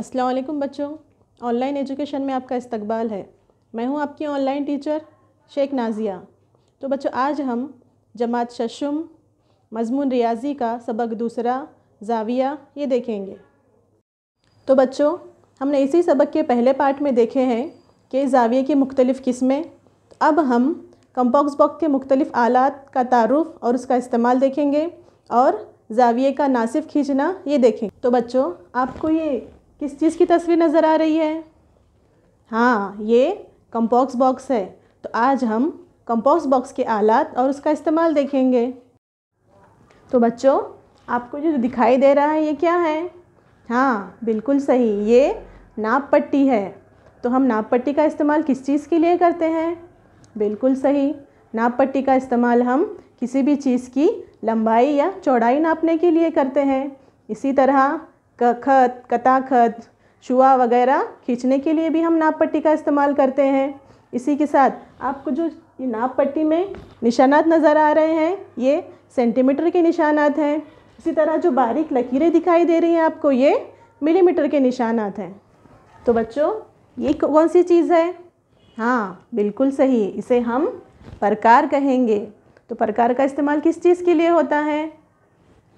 अस्सलाम वालेकुम बच्चों, ऑनलाइन एजुकेशन में आपका इस्तकबाल है। मैं हूं आपकी ऑनलाइन टीचर शेख नाज़िया। तो बच्चों, आज हम जमात शशुम मज़मून रियाज़ी का सबक दूसरा ज़ाविया ये देखेंगे। तो बच्चों, हमने इसी सबक के पहले पार्ट में देखे हैं कि ज़ाविये की मुख्तलिफ़ किस्में। अब हम कंपास बॉक्स के मुख्तलिफ़ आलात का तारुफ़ और उसका इस्तेमाल देखेंगे और ज़ाविये का नासिफ खींचना ये देखेंगे। तो बच्चों, आपको ये किस चीज़ की तस्वीर नज़र आ रही है? हाँ, ये कंपास बॉक्स है। तो आज हम कंपास बॉक्स के आलात और उसका इस्तेमाल देखेंगे। तो बच्चों, आपको जो दिखाई दे रहा है ये क्या है? हाँ, बिल्कुल सही, ये नाप पट्टी है। तो हम नाप पट्टी का इस्तेमाल किस चीज़ के लिए करते हैं? बिल्कुल सही, नाप पट्टी का इस्तेमाल हम किसी भी चीज़ की लंबाई या चौड़ाई नापने के लिए करते हैं। इसी तरह खत, कताखत, शुआ वगैरह खींचने के लिए भी हम नाप पट्टी का इस्तेमाल करते हैं। इसी के साथ आपको जो ये नाप पट्टी में निशानात नज़र आ रहे हैं ये सेंटीमीटर के निशानात हैं। इसी तरह जो बारीक लकीरें दिखाई दे रही हैं आपको ये मिलीमीटर के निशानात हैं। तो बच्चों, ये कौन सी चीज़ है? हाँ, बिल्कुल सही, इसे हम प्रकार कहेंगे। तो प्रकार का इस्तेमाल किस चीज़ के लिए होता है?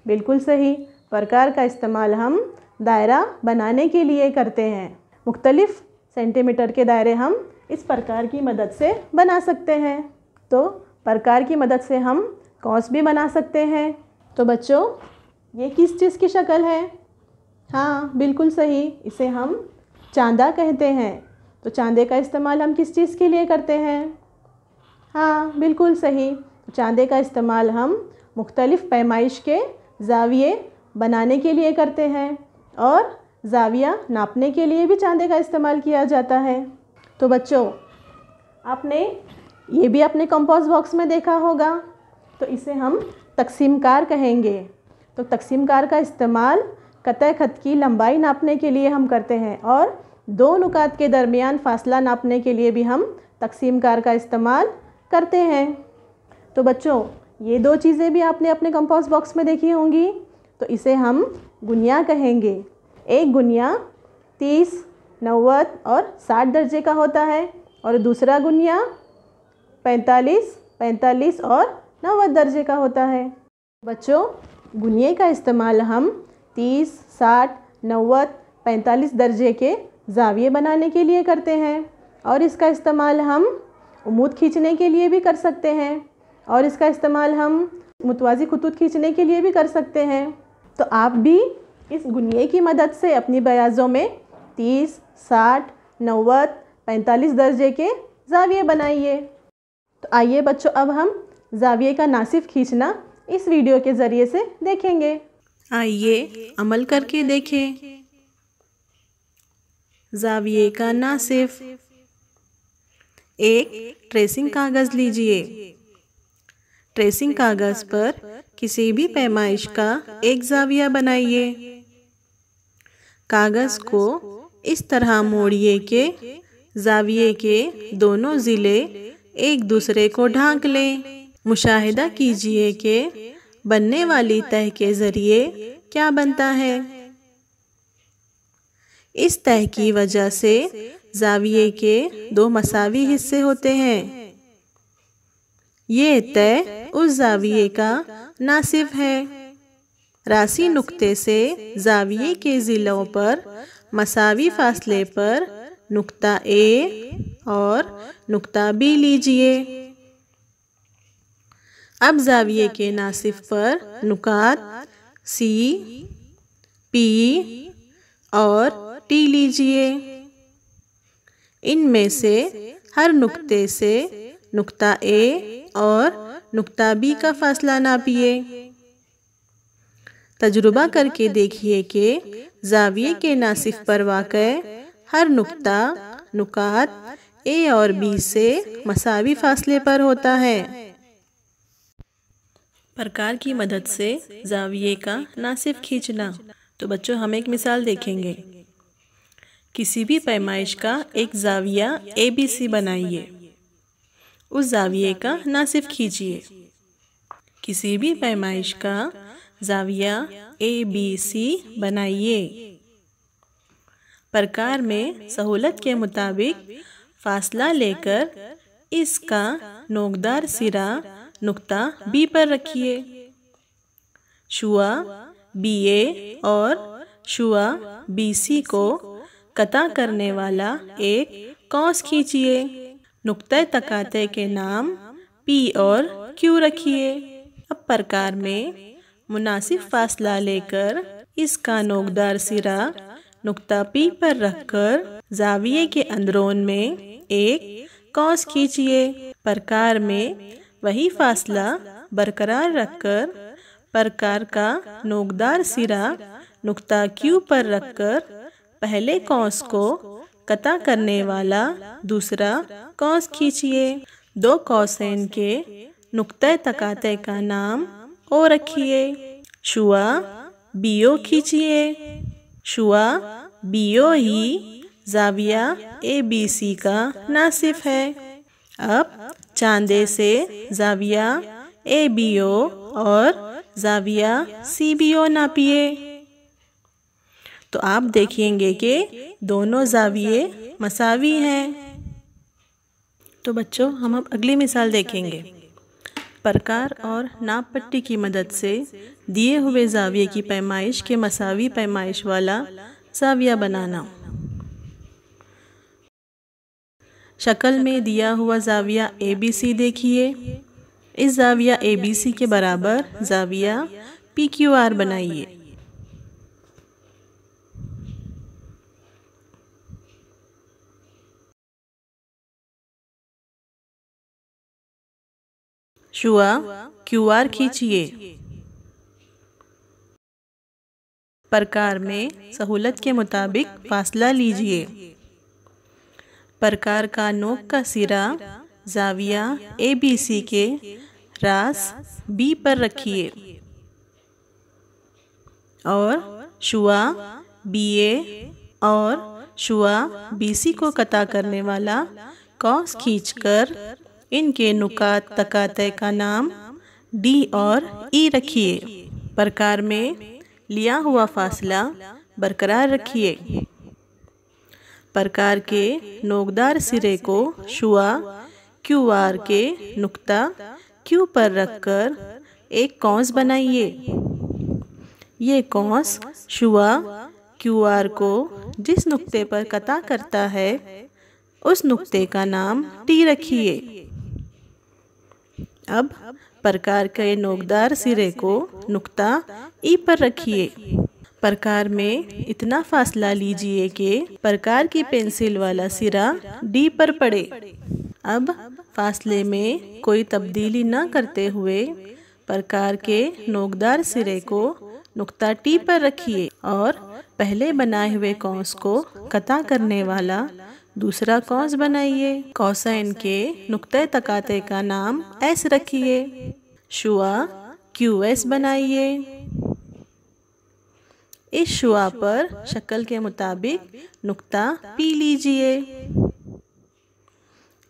बिल्कुल सही, प्रकार का इस्तेमाल हम दायरा बनाने के लिए करते हैं। मुख्तलिफ़ सेंटीमीटर के दायरे हम इस प्रकार की मदद से बना सकते हैं। तो प्रकार की मदद से हम कौस भी बना सकते हैं। तो बच्चों, ये किस चीज़ की शक्ल है? हाँ, बिल्कुल सही, इसे हम चांदा कहते हैं। तो चांदे का इस्तेमाल हम किस चीज़ के लिए करते हैं? हाँ, बिल्कुल सही, चांदे का इस्तेमाल हम मुख्तलिफ़ पैमाइश के ज़ाविये बनाने के लिए करते हैं और ज़ाविया नापने के लिए भी चांदे का इस्तेमाल किया जाता है। तो बच्चों, आपने ये भी अपने कंपास बॉक्स में देखा होगा। तो इसे हम तकसीमकार कहेंगे। तो तकसीमकार का इस्तेमाल कतई खत की लंबाई नापने के लिए हम करते हैं और दो नुकात के दरमियान फासला नापने के लिए भी हम तकसीमकार का इस्तेमाल करते हैं। तो बच्चों, ये दो चीज़ें भी आपने अपने कंपास बॉक्स में देखी होंगी। तो इसे हम गुनिया कहेंगे। एक गुनिया 30, 90 और 60 दर्जे का होता है और दूसरा गुनिया 45 और 90 दर्जे का होता है। बच्चों, गुनिये का इस्तेमाल हम 30, 60, 90, 45 दर्जे के ज़ाविये बनाने के लिए करते हैं और इसका इस्तेमाल हम उमूद खींचने के लिए भी कर सकते हैं और इसका इस्तेमाल हम मुतवाज़ी खुतूत खींचने के लिए भी कर सकते हैं। तो आप भी इस गुनिये की मदद से अपनी बयाज़ों में 30, 60, 90, 45 दर्जे के ज़ाविये बनाइए। तो आइए बच्चों, अब हम ज़ाविये का नासिफ खींचना इस वीडियो के ज़रिए से देखेंगे। आइए अमल करके देखें। ज़ाविये का नासिफ। एक ट्रेसिंग कागज़ लीजिए। ट्रेसिंग कागज़ पर किसी भी पैमाइश का एक ज़ाविया बनाइए। कागज़ को इस तरह मोड़िए कि ज़ाविये के दोनों ज़िले एक दूसरे को ढांक लें। मुशाहिदा कीजिए कि बनने वाली तह के ज़रिए क्या बनता है। इस तह की वजह से ज़ाविये के दो मसावी हिस्से होते हैं। ये तह उस ज़ाविये का नासिफ है। रासी नुक्ते से ज़ाविये के ज़िलों पर मसावी फासले पर नुक्ता ए और नुक्ता बी लीजिए। अब ज़ाविये के नासिफ पर नुकात सी, पी और टी लीजिए। इनमें से हर नुक्ते से नुक्ता ए और नुक्ता बी का फासला नापिए। तजुर्बा करके देखिए कि ज़ाविये के नासिफ पर वाक़े हर नुक्ता नुकात ए और बी से मसावी फासले पर होता है। प्रकार की मदद से ज़ाविये का नासिफ खींचना। तो बच्चों, हम एक मिसाल देखेंगे। किसी भी पैमाइश का एक ज़ाविया ABC बनाइए। उस ज़ाविये का नासिफ खींचिए। किसी भी पैमाइश का ज़ाविया ABC बनाइए। प्रकार में सहूलत के मुताबिक फासला लेकर इसका नोकदार सिरा नुक्ता बी पर रखिए। शुआ BA और शुआ BC को कता करने वाला एक कौस खींचिए। नुक्ते तकाते के नाम P और Q रखिए। अब प्रकार में मुनासिब फासला लेकर इसका नोकदार सिरा नुक्ता P पर रखकर जाविये के अंदरोन में एक कौस खींचिए। प्रकार में वही फासला बरकरार रखकर प्रकार का नोकदार सिरा नुक्ता Q पर रखकर पहले कौस को कता करने वाला दूसरा कौस खींचिए। दो कौसेन के नुक्ते तकाते का नाम O रखिए। शुआ BO खींचिए। शुआ BO ही जाविया ABC का नासिफ है। अब चांदे से जाविया ABO और जाविया CBO नापिए तो आप देखेंगे कि दोनों जाविये मसावी हैं। तो बच्चों हम अब अगली मिसाल देखेंगे। प्रकार और नाप पट्टी की मदद से दिए हुए जाविये की पैमाइश के मसावी पैमाइश वाला जाविया बनाना। शक्ल में दिया हुआ जाविया ABC देखिए। इस जाविया ABC के बराबर जाविया PQR बनाइए। शुआ QR खींचिए। प्रकार में सहूलत के मुताबिक फासला लीजिए। प्रकार का नोक का सिरा जाविया ABC के रास B पर रखिए और शुआ BA और शुआ BC को कता करने वाला कौस खींचकर इनके नुकात तकाते का नाम D और E रखिए। प्रकार में लिया हुआ फासला बरकरार रखिए। प्रकार के नोकदार सिरे को शुआ QR के नुक्ता Q पर रखकर एक कौस बनाइए। ये कौस शुआ QR को जिस नुक्ते पर कता करता है उस नुक्ते का नाम T रखिए। अब प्रकार के नोकदार सिरे को नुक्ता E पर रखिए। प्रकार में इतना फासला लीजिए कि प्रकार की पेंसिल वाला सिरा D पर पड़े। अब फासले में कोई तब्दीली न करते हुए प्रकार के नोकदार सिरे को नुक्ता T पर रखिए और पहले बनाए हुए कौस को कता करने वाला दूसरा कौस बनाइए। कौसाइन के नुक्ते तकाते का नाम S रखिए। शुआ QS बनाइए। इस शुआ पर शक्ल के मुताबिक नुक्ता P लीजिए।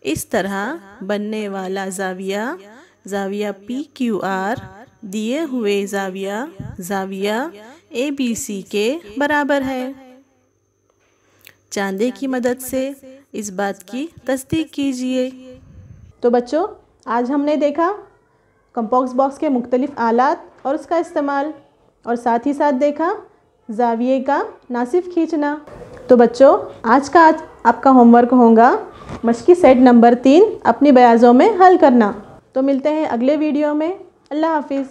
इस तरह बनने वाला जाविया PQR दिए हुए जाविया ABC के बराबर है। चांदे की मदद से इस बात की तस्दीक कीजिए। तो बच्चों आज हमने देखा कंपास बॉक्स के मुख्तलिफ आलात और उसका इस्तेमाल और साथ ही साथ देखा जाविये का नासिफ खींचना। तो बच्चों आज आपका होमवर्क होगा मशकी सेट नंबर 3 अपनी बयाज़ों में हल करना। तो मिलते हैं अगले वीडियो में। अल्लाह हाफिज़।